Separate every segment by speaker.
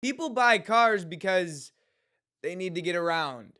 Speaker 1: People buy cars because they need to get around.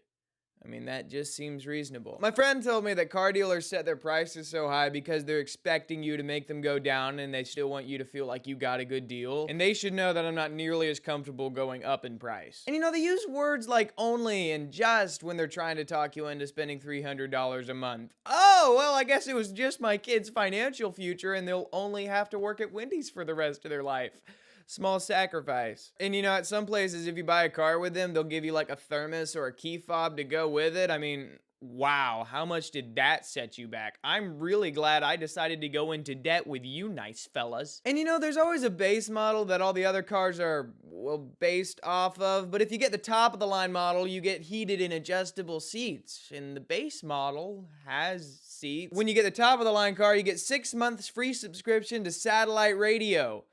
Speaker 1: I mean, that just seems reasonable. My friend told me that car dealers set their prices so high because they're expecting you to make them go down and they still want you to feel like you got a good deal. And they should know that I'm not nearly as comfortable going up in price. And you know, they use words like only and just when they're trying to talk you into spending $300 a month. Oh, well, I guess it was just my kid's financial future and they'll only have to work at Wendy's for the rest of their life. Small sacrifice. And you know, at some places, if you buy a car with them, they'll give you like a thermos or a key fob to go with it. I mean, wow, how much did that set you back? I'm really glad I decided to go into debt with you nice fellas. And you know, there's always a base model that all the other cars are, well, based off of. But if you get the top of the line model, you get heated and adjustable seats. And the base model has seats. When you get the top of the line car, you get 6 months free subscription to satellite radio.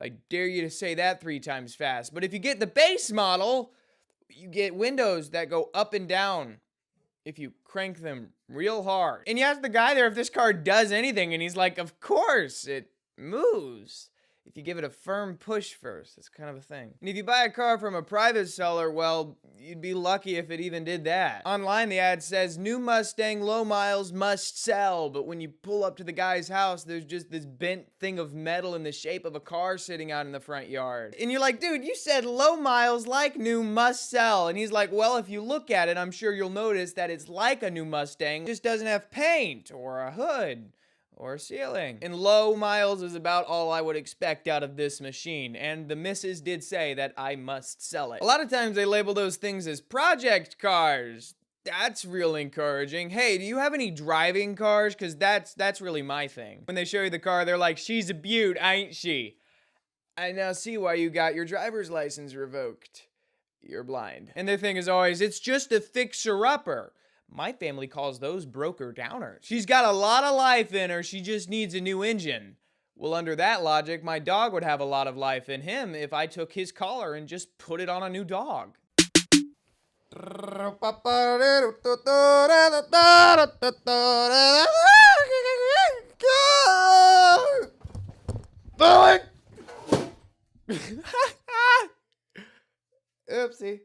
Speaker 1: I dare you to say that 3 times fast. But if you get the base model, you get windows that go up and down if you crank them real hard. And you ask the guy there if this car does anything, and he's like, of course, it moves. If you give it a firm push first, it's kind of a thing. And if you buy a car from a private seller, well, you'd be lucky if it even did that. Online, the ad says, new Mustang, low miles, must sell. But when you pull up to the guy's house, there's just this bent thing of metal in the shape of a car sitting out in the front yard. And you're like, dude, you said low miles like new must sell. And he's like, well, if you look at it, I'm sure you'll notice that it's like a new Mustang, it just doesn't have paint or a hood or ceiling. And low miles is about all I would expect out of this machine. And the missus did say that I must sell it. A lot of times they label those things as project cars. That's real encouraging. Hey, do you have any driving cars? Because that's really my thing. When they show you the car, they're like, she's a beaut, ain't she? I now see why you got your driver's license revoked. You're blind. And their thing is always, it's just a fixer-upper. My family calls those broker-downers. She's got a lot of life in her, she just needs a new engine. Well, under that logic, my dog would have a lot of life in him if I took his collar and just put it on a new dog. Oopsie.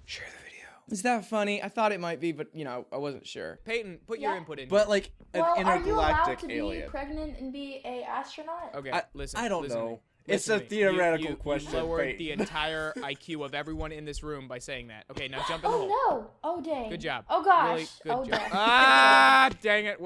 Speaker 1: Share the video. Is that funny? I thought it might be, but you know, I wasn't sure. Peyton, put your input in.
Speaker 2: But like
Speaker 3: Well,
Speaker 2: an
Speaker 3: are you allowed
Speaker 2: intergalactic
Speaker 3: to
Speaker 2: alien.
Speaker 3: be pregnant and be a astronaut?
Speaker 1: Okay, listen.
Speaker 2: I don't
Speaker 1: listen to
Speaker 2: know.
Speaker 1: me.
Speaker 2: It's
Speaker 1: Listen
Speaker 2: a
Speaker 1: to me.
Speaker 2: theoretical
Speaker 1: You
Speaker 2: question.
Speaker 1: lowered
Speaker 2: Peyton.
Speaker 1: the entire IQ of everyone in this room by saying that. Okay, now jump in the hole.
Speaker 3: Oh no! Oh dang!
Speaker 1: Good job.
Speaker 3: Oh gosh!
Speaker 1: Really good
Speaker 3: oh
Speaker 1: job.
Speaker 3: dang!
Speaker 1: Ah, dang it.